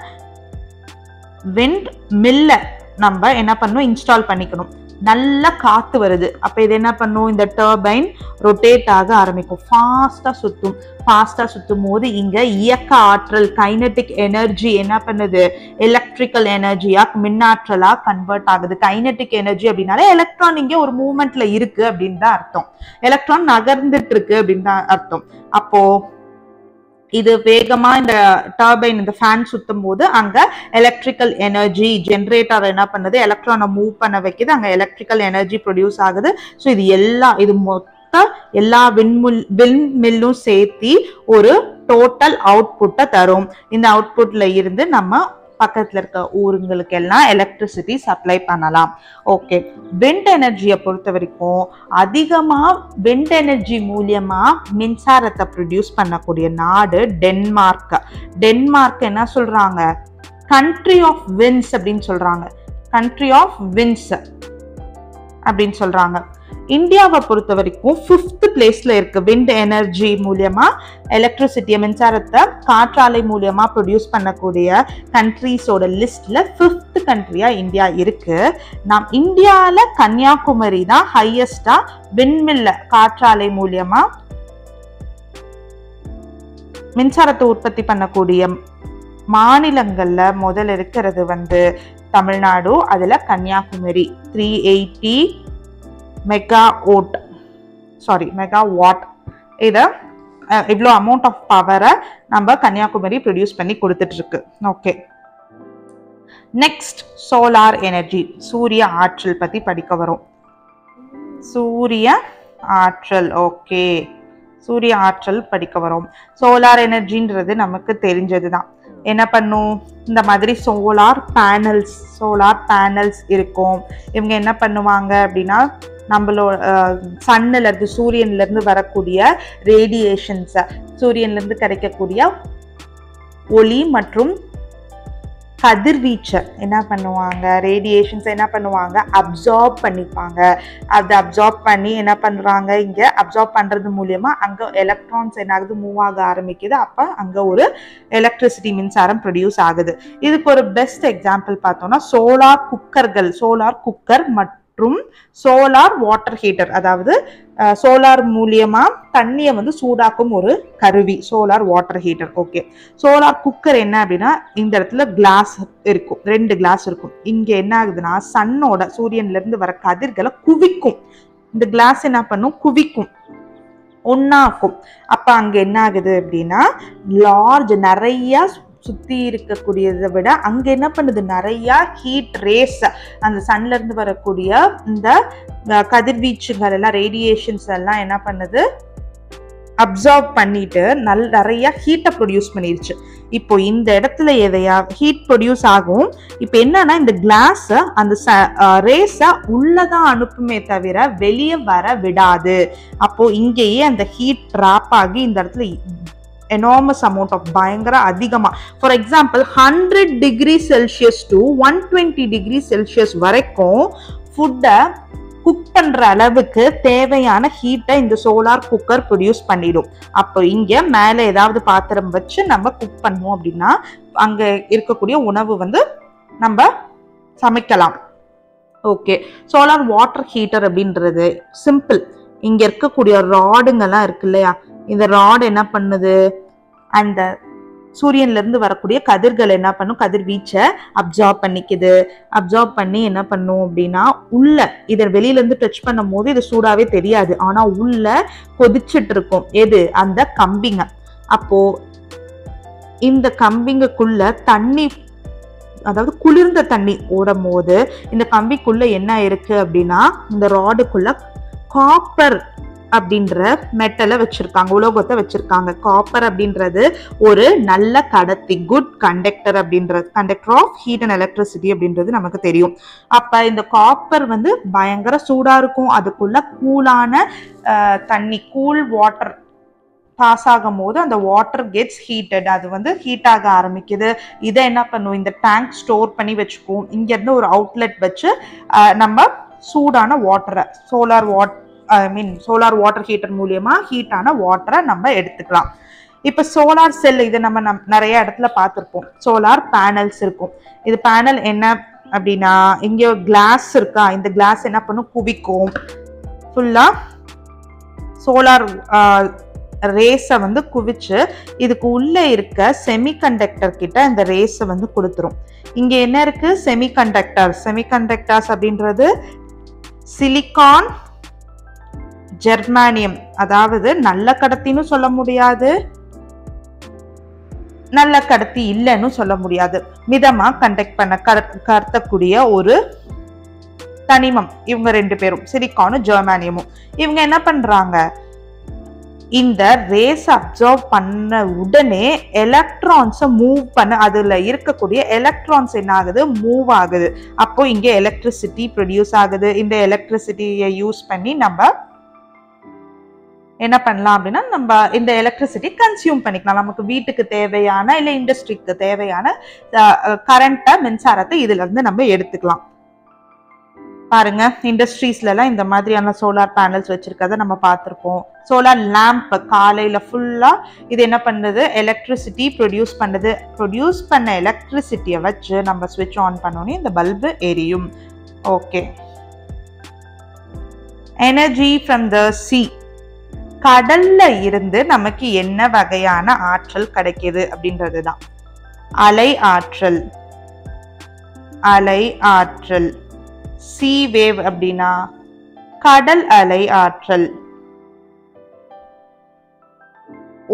விண்ட் மில்லை நம்ம என்ன பண்ணணும், இன்ஸ்டால் பண்ணிக்கணும். நல்லா காத்து வருது, அப்ப இது என்ன பண்ணும், இந்த டர்பைன் ரொட்டேட் ஆக ஆரம்பிக்கும், ஃபாஸ்டா சுத்தும் போது இங்க இயக்க ஆற்றல் கைனடிக் எனர்ஜி என்ன பண்ணுது, எலக்ட்ரிக்கல் எனர்ஜியா மின்னாற்றலா கன்வெர்ட் ஆகுது. கைனடிக் எனர்ஜி அப்படின்னாலே எலக்ட்ரான் இங்க ஒரு மூவ்மெண்ட்ல இருக்கு அப்படின்னு தான் அர்த்தம், எலக்ட்ரான் நகர்ந்துட்டு இருக்கு அப்படின்னு தான் அர்த்தம். அப்போ இது வேகமா இந்த டர்பைன் இந்த ஃபேன் சுத்தும் போது அங்க எலக்ட்ரிக்கல் எனர்ஜி ஜென்ரேட்டர் என்ன பண்ணுது, எலக்ட்ரானை மூவ் பண்ண வைக்குது, அங்க எலக்ட்ரிக்கல் எனர்ஜி ப்ரொடியூஸ் ஆகுது. ஸோ இது மொத்த எல்லா விண்மில்லும் சேர்த்து ஒரு டோட்டல் அவுட்புட்டை தரும். இந்த அவுட்புட்ல இருந்து நம்ம பக்கத்துல இருக்க ஊருங்களுக்கு எல்லாம் எலக்ட்ரிசிட்டி சப்ளை பண்ணலாம். ஓகே, விண்ட் எனர்ஜியை பொறுத்த வரைக்கும் அதிகமா விண்ட் எனர்ஜி மூலியமா மின்சாரத்தை ப்ரொடியூஸ் பண்ணக்கூடிய நாடு டென்மார்க். டென்மார்க் என்ன சொல்றாங்க, கண்ட்ரி ஆஃப் விண்ட்ஸ் அப்படின்னு சொல்றாங்க, கண்ட்ரி ஆஃப் விண்ட்ஸ் அப்படின்னு சொல்றாங்க. இந்தியாவை பொறுத்த வரைக்கும் 5th பிளேஸ்ல இருக்கு. விண்ட் எனர்ஜி மூலியமா எலக்ட்ரிசிட்டியை மின்சாரத்தை காற்றாலை மூலியமா ப்ரொடியூஸ் பண்ணக்கூடிய கண்ட்ரிஸோட லிஸ்ட்ல 5th கண்ட்ரியா இந்தியா இருக்கு. நாம் இந்தியால கன்னியாகுமரி தான் ஹையஸ்டா விண்மில்ல காற்றாலை மூலியமா மின்சாரத்தை உற்பத்தி பண்ணக்கூடிய மாநிலங்கள்ல முதல் இருக்கிறது தமிழ்நாடு. அதுல கன்னியாகுமரி 380 மெகாவாட் இதை இவ்வளோ அமௌண்ட் ஆஃப் பவரை நம்ம கன்னியாகுமரி ப்ரொடியூஸ் பண்ணி கொடுத்துட்டு இருக்கு. ஓகே, நெக்ஸ்ட் சோலார் எனர்ஜி, சூரிய ஆற்றல் பத்தி படிக்க வரும். சூரிய ஆற்றல், ஓகே, சூரிய ஆற்றல் படிக்க வரும். சோலார் எனர்ஜின்றது நமக்கு தெரிஞ்சதுதான். என்ன பண்ணும், இந்த மாதிரி சோலார் பேனல்ஸ் இருக்கும். இவங்க என்ன பண்ணுவாங்க அப்படின்னா, நம்மளோட சன்னுல இருந்து சூரியன்ல இருந்து வரக்கூடிய ரேடியேஷன்ஸ், சூரியன்ல இருந்து கிடைக்கக்கூடிய ஒளி மற்றும் கதிர்வீச்சை என்ன பண்ணுவாங்க, ரேடியேஷன்ஸ் என்ன பண்ணுவாங்க, அப்சார்ப் பண்ணிப்பாங்க. அதை அப்சார்ப் பண்ணி என்ன பண்றாங்க, இங்க அப்சார்ப் பண்றது மூலியமா அங்க எலக்ட்ரான்ஸ் என்ன ஆகுது, மூவ் ஆக ஆரம்பிக்குது. அப்ப அங்க ஒரு எலக்ட்ரிசிட்டி மின்சாரம் ப்ரொடியூஸ் ஆகுது. இதுக்கு ஒரு பெஸ்ட் எக்ஸாம்பிள் பார்த்தோம்னா சோலார் குக்கர் மற்றும் சோலார் வாட்டர் ஹீட்டர், அதாவது சோலார் மூலியமா தண்ணியை சூடாக்கும் ஒரு கருவி solar water heater. Okay, solar cooker என்ன அப்படின்னா, இந்த இடத்துல கிளாஸ் இருக்கும், 2 கிளாஸ் இருக்கும். இங்க என்ன ஆகுதுன்னா, சூரியன்ல இருந்து வர கதிர்களை குவிக்கும். இந்த கிளாஸ் என்ன பண்ணும், குவிக்கும், ஒன்னாக்கும். அப்ப அங்க என்ன ஆகுது அப்படின்னா, நிறைய சுத்தி இருக்கக்கூடியதை விட அங்க என்ன பண்ணுது, நிறைய ஹீட் ரேஸ், அந்த சன்ல இருந்து வரக்கூடிய இந்த கதிர்வீச்சுகள் எல்லாம், ரேடியேஷன்ஸ் எல்லாம் என்ன பண்ணுது, அப்சார்ப் பண்ணிட்டு நிறைய ஹீட்டை ப்ரொடியூஸ் பண்ணிருச்சு. இப்போ இந்த இடத்துல எதையா ஹீட் ப்ரொடியூஸ் ஆகும். இப்போ என்னன்னா, இந்த கிளாஸ் அந்த ரேஸ உள்ளதான் அனுப்புமே தவிர வெளியே வர விடாது. அப்போ இங்கேயே அந்த ஹீட் ட்ராப் ஆகி இந்த இடத்துல enormous amount of பயங்கர அதிகமா, for example 100 degree Celsius to 120 degree Celsius வரைக்கும் ஃபுட்டை குக் பண்ற அளவுக்கு தேவையான ஹீட்டை இந்த சோலார் குக்கர் ப்ரொடியூஸ் பண்ணிடும். அப்போ இங்க மேல ஏதாவது பாத்திரம் வச்சு நம்ம குக் பண்ணுவோம் அப்படின்னா அங்க இருக்கக்கூடிய உணவு நம்ம சமைக்கலாம். ஓகே, சோலார் வாட்டர் ஹீட்டர் அப்படின்றது சிம்பிள். இங்க இருக்கக்கூடிய ராடுங்கெல்லாம் இருக்கு இல்லையா, இந்த ராட் என்ன பண்ணுது, அந்த சூரியன்ல இருந்து வரக்கூடிய கதிர்கள் என்ன பண்ணும், கதிர்வீச்சை அப்சார்ப் பண்ணிக்குது. அப்சார்ப் பண்ணி என்ன பண்ணும் அப்படின்னா, உள்ள இதை வெளியில இருந்து டச் பண்ணும் போது இது சூடாவே தெரியாது, ஆனா உள்ள கொதிச்சுட்டு இருக்கும். எது, அந்த கம்பிங்க. அப்போ இந்த கம்பிங்குள்ள தண்ணி, அதாவது குளிர்ந்த தண்ணி ஓடும் போது இந்த கம்பிக்குள்ள என்ன இருக்கு அப்படின்னா, இந்த ராடுக்குள்ள காப்பர் அப்படின்ற மெட்டலை வச்சிருக்காங்க, உலோகத்தை வச்சிருக்காங்க. காப்பர் அப்படின்றது ஒரு நல்ல கடத்தி, குட் கண்டக்டர் அப்படின்றது, conductor of heat and electricity அப்படின்றது நமக்கு தெரியும். அப்ப இந்த காப்பர் பயங்கர சூடா இருக்கும். அதுக்குள்ள கூலான தண்ணி, கூல் வாட்டர் பாஸ் ஆகும் போது அந்த வாட்டர் கெட்ஸ் ஹீட்டட், அது ஹீட் ஆக ஆரம்பிக்குது. இதை என்ன பண்ணும், இந்த டேங்க் ஸ்டோர் பண்ணி வச்சுக்கும். இங்க இருந்து ஒரு அவுட்லெட் வச்சு நம்ம சூடான வாட்டரை, சோலார் சோலார் வாட்டர் ஹீட்டர் மூலியமா ஹீட்டான வாட்டரை நம்ம எடுத்துக்கலாம். இப்ப சோலார் செல் இது நம்ம நிறைய இடத்துல பார்த்துருப்போம். சோலார் பேனல்ஸ் இருக்கும். இது பேனல் என்ன அப்படின்னா, இங்க கிளாஸ் இருக்கா, இந்த கிளாஸ் என்ன பண்ணும், குவிக்கும். ஃபுல்லா சோலார் ரேஸை வந்து குவிச்சு இதுக்கு உள்ள இருக்க செமிகண்டக்டர் கிட்ட இந்த ரேஸை வந்து கொடுத்துரும். இங்க என்ன இருக்கு, செமிகண்டக்டர்ஸ் அப்படின்றது சிலிகான், ஜெர்மானியம், அதாவது நல்ல கடத்தின்னு சொல்ல முடியாது, நல்ல கடத்தி இல்லைன்னு சொல்ல முடியாது, மிதமா கண்டக்ட் பண்ண கருத்தக்கூடிய ஒரு தனிமம். இவங்க 2 பேரும் சிலிகானும் ஜெர்மானியமும். இவங்க என்ன பண்றாங்க, இந்த ரேஸ் அப்சர்வ் பண்ண உடனே எலக்ட்ரான்ஸை மூவ் பண்ண, அதுல இருக்கக்கூடிய எலக்ட்ரான்ஸ் என்ன ஆகுது, மூவ் ஆகுது. அப்போ இங்க எலக்ட்ரிசிட்டி ப்ரொடியூஸ் ஆகுது. இந்த எலக்ட்ரிசிட்டியை யூஸ் பண்ணி நம்ம என்ன பண்ணலாம் அப்படின்னா, நம்ம இந்த எலக்ட்ரிசிட்டி கன்சியூம் பண்ணிக்கலாம். நமக்கு வீட்டுக்கு தேவையான இல்ல இண்டஸ்ட்ரிக்கு தேவையான கரண்ட்டை, மின்சாரத்தை இதுல இருந்து நம்ம எடுத்துக்கலாம். பாருங்க, இண்டஸ்ட்ரீஸ்ல எல்லாம் இந்த மாதிரியான சோலார் பேனல்ஸ் வச்சிருக்கத நம்ம பார்த்திருப்போம். சோலார் லேம்ப் காலையில ஃபுல்லா இது என்ன பண்ணுது, எலக்ட்ரிசிட்டி ப்ரொடியூஸ் பண்ணுது. ப்ரொடியூஸ் பண்ண எலக்ட்ரிசிட்டியை வச்சு நம்ம ஸ்விட்ச் ஆன் பண்ணோன்னே இந்த பல்பு எரியும். Okay. Energy from the C, கடல்ல இருந்து நமக்கு என்ன வகையான ஆற்றல் கிடைக்குது அப்படின்றது தான் அலை ஆற்றல். அலை ஆற்றல். சி வேவ் அப்படின்னா கடல் அலை ஆற்றல்.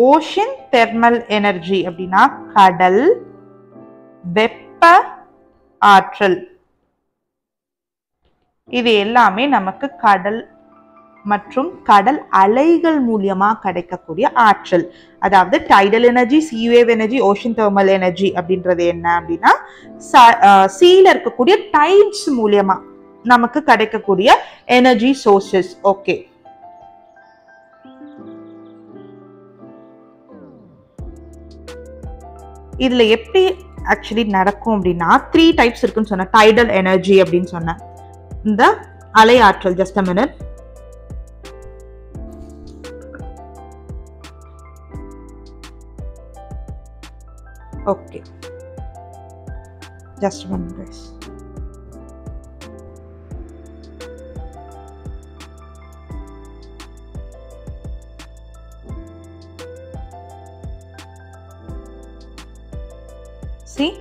ஓஷன் தெர்மல் எனர்ஜி அப்படின்னா கடல் வெப்ப ஆற்றல். இது எல்லாமே நமக்கு கடல் மற்றும் கடல் அலைகள் மூலியமா கிடைக்கக்கூடிய ஆற்றல். அதாவது tidal energy, sea wave energy, ocean thermal energy அப்படின்றது என்ன அப்படின்னா, சீல இருக்கக்கூடிய டைட்ஸ் மூலியமா நமக்கு கிடைக்கக்கூடிய எனர்ஜி சோர்சஸ். ஓகே. இதுல எப்படி ஆக்சுவலி நடக்கும் அப்படின்னா, 3 டைப்ஸ் இருக்குன்னு சொன்ன. டைடல் எனர்ஜி அப்படின்னு சொன்ன இந்த அலை ஆற்றல். Just a minute. Okay, just one minute. See,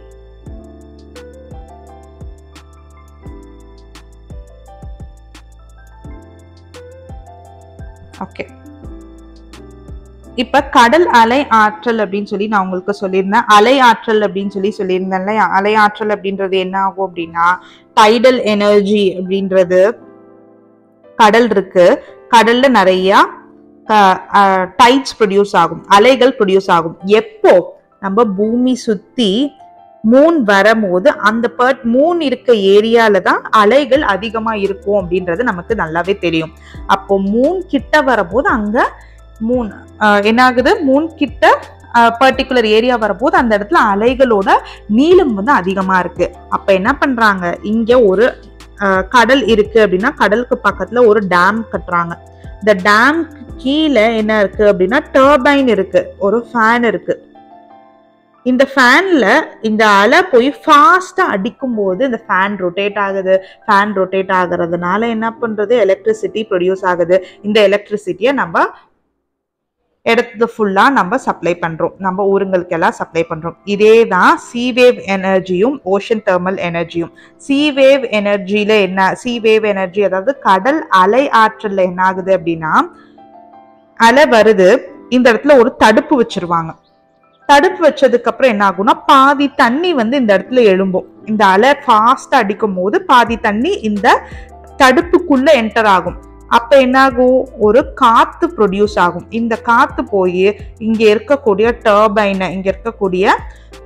okay. இப்ப கடல் அலை ஆற்றல் அப்படின்னு சொல்லி நான் உங்களுக்கு சொல்லியிருந்தேன். அலை ஆற்றல் அப்படின்னு சொல்லியிருந்தேன்ல. அலை ஆற்றல் அப்படின்றது என்ன ஆகும் அப்படின்னா, டைடல் எனர்ஜி அப்படின்றது கடல் இருக்கு, கடல்ல நிறைய டைட்ஸ் ப்ரொடியூஸ் ஆகும், அலைகள் ப்ரொடியூஸ் ஆகும். எப்போ நம்ம பூமி சுத்தி மூன் வரும்போது அந்த மூன் இருக்க ஏரியால தான் அலைகள் அதிகமா இருக்கும் அப்படின்றது நமக்கு நல்லாவே தெரியும். அப்போ மூன் கிட்ட வரும்போது அங்க மூன் என்ன ஆகுது, மூன் கிட்ட பர்டிகுலர் ஏரியா வரும்போது அந்த இடத்துல அலைகளோட நீளம் வந்து அதிகமா இருக்கு. அப்ப என்ன பண்றாங்க, இங்க ஒரு கடல் இருக்கு அப்படின்னா கடலுக்கு பக்கத்துல ஒரு டேம் கட்டுறாங்க. இந்த டேம் கீழே என்ன இருக்கு அப்படின்னா டர்பைன் இருக்கு, ஒரு ஃபேன் இருக்கு. இந்த ஃபேன்ல இந்த அலை போய் ஃபாஸ்டா அடிக்கும் போது இந்த ஃபேன் ரொட்டேட் ஆகுது. ஃபேன் ரொட்டேட் ஆகுறதுனால என்ன பண்றது, எலக்ட்ரிசிட்டி ப்ரொடியூஸ் ஆகுது. இந்த எலக்ட்ரிசிட்டியை நம்ம இடத்துக்கு ஃபுல்லா நம்ம சப்ளை பண்றோம், நம்ம ஊருங்களுக்கு எல்லாம் சப்ளை பண்றோம். இதே தான் சி வேவ் எனர்ஜியும் ஓஷன் தெர்மல் எனர்ஜியும். சி வேவ் எனர்ஜியில என்ன, சி வேவ் எனர்ஜி அதாவது கடல் அலை ஆற்றல்ல என்ன ஆகுது அப்படின்னா, அலை வருது, இந்த இடத்துல ஒரு தடுப்பு வச்சிருவாங்க. தடுப்பு வச்சதுக்கு அப்புறம் என்ன ஆகும்னா பாதி தண்ணி வந்து இந்த இடத்துல எழும்பும். இந்த அலை ஃபாஸ்டா அடிக்கும் போது பாதி தண்ணி இந்த தடுப்புக்குள்ள என்டர் ஆகும். அப்ப என்ன ஆகும், ஒரு காத்து ப்ரொடியூஸ் ஆகும். இந்த காத்து போய் இங்க இருக்கக்கூடிய டர்பைனை, இங்க இருக்கக்கூடிய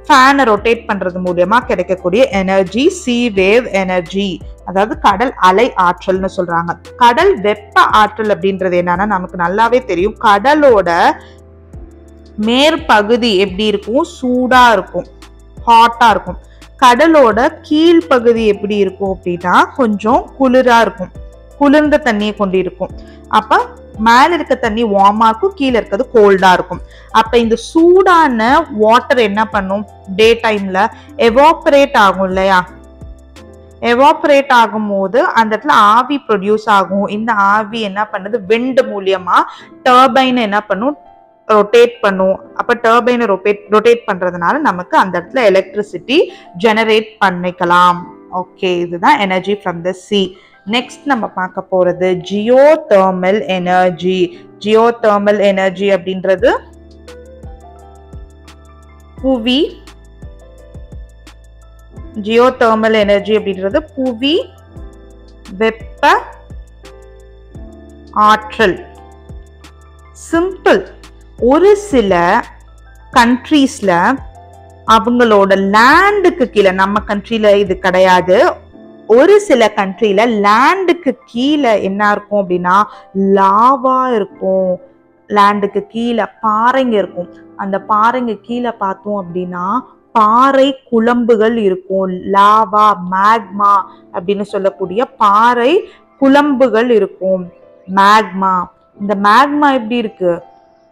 ஃபேனை ரொட்டேட் பண்றது மூலியமா கிடைக்கக்கூடிய எனர்ஜி சி வேவ் எனர்ஜி, அதாவது கடல் அலை ஆற்றல்னு சொல்றாங்க. கடல் வெப்ப ஆற்றல் அப்படின்றது என்னன்னா நமக்கு நல்லாவே தெரியும். கடலோட மேற்பகுதி எப்படி இருக்கும், சூடா இருக்கும், ஹாட்டா இருக்கும். கடலோட கீழ்பகுதி எப்படி இருக்கும் அப்படின்னா கொஞ்சம் குளிரா இருக்கும். குளிர்ந்த தண்ணியை கொண்டு இருக்கும். அப்ப மேல இருக்க தண்ணி வார்மா இருக்கும், கீழே இருக்கிறது கோல்டா இருக்கும். அப்ப இந்த சூடான வாட்டர் என்ன பண்ணும், டே டைம்ல எவாபரேட் ஆகும் இல்லையா. எவாபரேட் ஆகும் போது அந்த இடத்துல ஆவி ப்ரொடியூஸ் ஆகும். இந்த ஆவி என்ன பண்ணுது, விண்ட் மூலியமா டர்பைன் என்ன பண்ணும், ரொட்டேட் பண்ணும். அப்ப டர்பைனை ரொட்டேட் பண்றதுனால நமக்கு அந்த இடத்துல எலக்ட்ரிசிட்டி ஜெனரேட் பண்ணிக்கலாம். ஓகே, இதுதான் energy from the C. Next நம்ம பார்க்க போறது ஜியோதெர்மல் எனர்ஜி. ஜியோதெர்மல் எனர்ஜி அப்படின்றது புவி, ஜியோதெர்மல் எனர்ஜி அப்படின்றது புவி வெப்ப ஆற்றல். சிம்பிள். ஒரு சில கண்ட்ரீஸ்ல அவங்களோட லேண்டுக்கு கீழே, நம்ம கண்ட்ரில இது கிடையாது, ஒரு சில கண்ட்ரில லேண்டுக்கு கீழே என்ன இருக்கும் அப்படின்னா லாவா இருக்கும். லேண்டுக்கு கீழே பாறைங்க இருக்கும். அந்த பாறைங்க கீழே பார்த்தோம் அப்படின்னா பாறை குழம்புகள் இருக்கும். லாவா, மேக்மா அப்படின்னு சொல்லக்கூடிய பாறை குழம்புகள் இருக்கும். மேக்மா, இந்த மேக்மா எப்படி இருக்கு,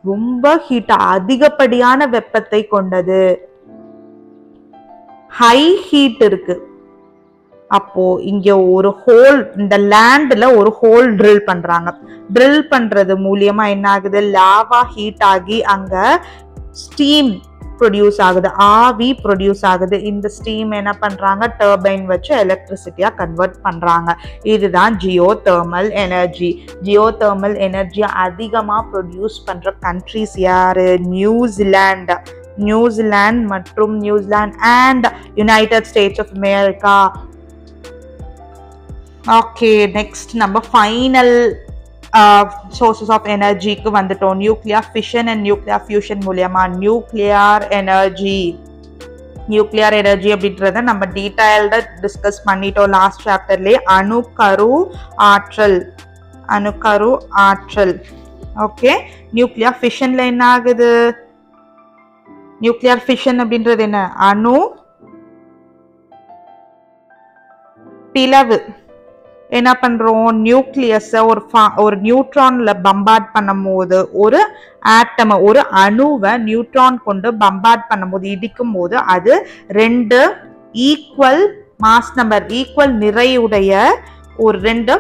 ரொம்ப ஹீட்டா, அதிகப்படியான வெப்பத்தை கொண்டது, ஹை ஹீட் இருக்கு. அப்போ இங்க ஒரு ஹோல், இந்த லேண்ட்ல ஒரு ஹோல் ட்ரில் பண்றாங்க. ட்ரில் பண்றது மூலியமா என்ன ஆகுது, லாவா ஹீட் ஆகி அங்க ஸ்டீம் ப்ரொடியூஸ் ஆகுது, ஆவி ப்ரொடியூஸ் ஆகுது. இந்த ஸ்டீம் என்ன பண்றாங்க, டர்பைன் வச்சு எலக்ட்ரிசிட்டியா கன்வெர்ட் பண்றாங்க. இதுதான் ஜியோதெர்மல் எனர்ஜி. ஜியோதெர்மல் எனர்ஜியை அதிகமா ப்ரொடியூஸ் பண்ற கண்ட்ரிஸ் யாரு, நியூசிலாந்து. நியூசிலாந்து மற்றும் New Zealand and United States of America. Okay, next நம்ம ஃபைனல் சோர்சஸ் ஆஃப் எனர்ஜிக்கு வந்துட்டோம். Nuclear fission and nuclear fusion மூலியமா நியூக்ளியர் எனர்ஜி. நியூக்ளியர் எனர்ஜி அப்படின்றத நம்ம டீடைல்டா டிஸ்கஸ் பண்ணிட்டோம் லாஸ்ட் சாப்டர்லயே. அணுக்கரு ஆற்றல், அணுக்கரு ஆற்றல். ஓகே, நியூக்ளியர் ஃபிஷன்ல என்ன ஆகுது, நியூக்ளியர் ஃபிஷன் அப்படின்றது என்ன, அணு பிளவு. என்ன பண்றோம், நியூக்ளியஸ ஒரு நியூட்ரான்ல பம்பார்ட் பண்ணும் போது, ஒரு ஆட்டம், ஒரு அணுவை நியூட்ரான் கொண்டு பம்பார்ட் பண்ணும் போது, இடிக்கும் போது அது 2 ஈக்குவல் மாஸ் நம்பர், ஈக்குவல் நிறையுடைய ஒரு 2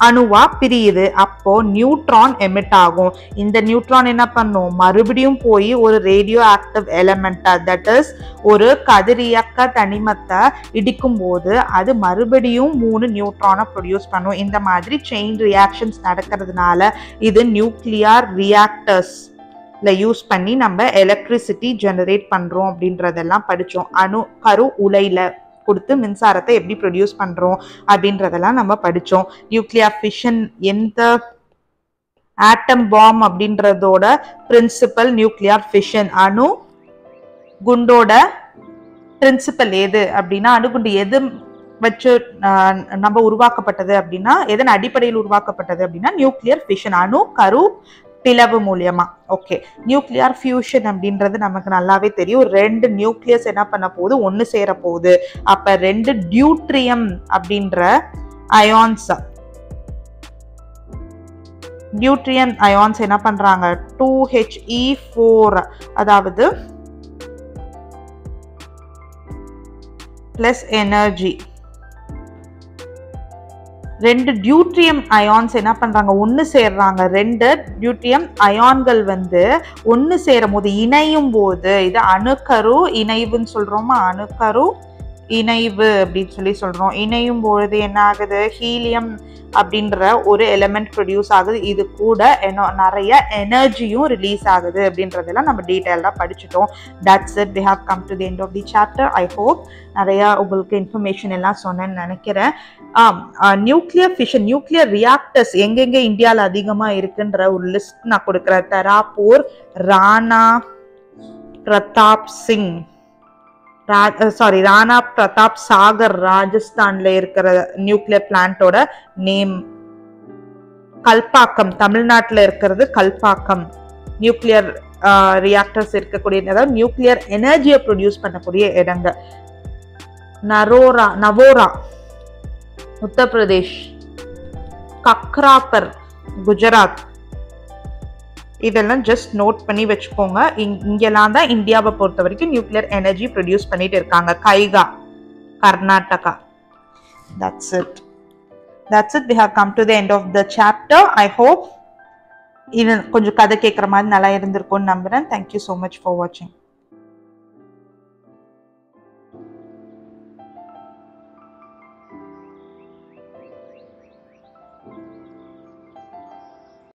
அணுவா பிரியுது. அப்போ நியூட்ரான் எமிட் ஆகும். இந்த நியூட்ரான் என்ன பண்ணும், மறுபடியும் போய் ஒரு ரேடியோ ஆக்டிவ் எலிமெண்டா, தட் இஸ் ஒரு கதிரியக்க தனிமத்தை இடிக்கும் போது அது மறுபடியும் 3 நியூட்ரானை ப்ரொடியூஸ் பண்ணும். இந்த மாதிரி செயின் ரியாக்ஷன்ஸ் நடக்கிறதுனால இது நியூக்ளியர் ரியாக்டர்ஸ்ல யூஸ் பண்ணி நம்ம எலக்ட்ரிசிட்டி ஜெனரேட் பண்றோம் அப்படின்றதெல்லாம் படிச்சோம். கரு உலையில கொடுத்து மின்சாரத்தை எப்படி ப்ரொடியூஸ் பண்றோம் அப்படின்றதெல்லாம் நம்ம படிச்சோம். நியூக்ளியர் ஃபிஷன், எந்த ஆட்டம் பாம் அப்படின்றதோட பிரின்சிபல் நியூக்ளியர் ஃபிஷன். அணு குண்டோட பிரின்சிபல் எது அப்படின்னா, அணுகுண்டு எது வச்சு நம்ம உருவாக்கப்பட்டது அப்படின்னா, எதன் அடிப்படையில் உருவாக்கப்பட்டது அப்படின்னா நியூக்ளியர் ஃபிஷன், அணு கரு பிளவு மூலியமா. ஓகே, நியூக்ளியர் ஃபியூஷன் அப்படின்றது நமக்கு நல்லாவே தெரியும். 2 நியூக்ளியஸ் என்ன பண்ண போகுது, ஒன்னு சேர போகுது. அப்ப 2 டியூட்ரியம் அப்படின்ற அயான்ஸ், டியூட்ரியம் அயான்ஸ் என்ன பண்றாங்க, 2He4, அதாவது பிளஸ் எனர்ஜி. 2 டியூட்ரியம் அயான்ஸ் என்ன பண்றாங்க, ஒன்னு சேர்றாங்க. 2 டியூட்ரியம் அயான்கள் ஒன்னு சேரும் போது, இணையும் போது, இது அணுக்கரு இணைவுன்னு சொல்றோமா, அணுக்கரு இணைவு அப்படின்னு சொல்றோம். இணையும் பொழுது என்ன ஆகுது, ஹீலியம் அப்படின்ற ஒரு எலிமெண்ட் ப்ரொடியூஸ் ஆகுது. இது கூட நிறைய எனர்ஜியும் ரிலீஸ் ஆகுது அப்படின்றதெல்லாம் நம்ம டீட்டெயிலா படிச்சுட்டோம். That's it, we have come to the end of the chapter. I hope நிறைய உங்களுக்கு இன்ஃபர்மேஷன் எல்லாம் சொன்னேன்னு நினைக்கிறேன். நியூக்ளியர் ஃபிஷன், நியூக்ளியர் ரியாக்டர்ஸ் எங்கெங்க இந்தியாவில் அதிகமா இருக்குன்ற ஒரு லிஸ்ட் நான் கொடுக்குறேன். தராப்பூர், ராணா பிரதாப் சிங், ராணா பிரதாப் சாகர் ராஜஸ்தான்ல இருக்கிற நியூக்ளியர் பிளான்ட்டோட நேம். கல்பாக்கம், தமிழ்நாட்டில் இருக்கிறது கல்பாக்கம். நியூக்ளியர் ரியாக்டர்ஸ் இருக்கக்கூடிய, அதாவது நியூக்ளியர் எனர்ஜியை ப்ரொடியூஸ் பண்ணக்கூடிய இடங்க. நவோரா உத்தரப்பிரதேஷ். கக்ராப்பர் குஜராத். இதெல்லாம் ஜஸ்ட் நோட் பண்ணி வச்சுக்கோங்க. இங்கெல்லாம் தான் இந்தியாவை பொறுத்த வரைக்கும் நியூக்ளியர் எனர்ஜி ப்ரொடியூஸ் பண்ணிட்டு இருக்காங்க. Kaiga Karnataka. That's it. We have come to the end of the chapter. I hope இது கொஞ்சம் கதை கேட்குற மாதிரி நல்லா இருந்திருக்கும்னு நம்புறேன். Thank you so much for watching.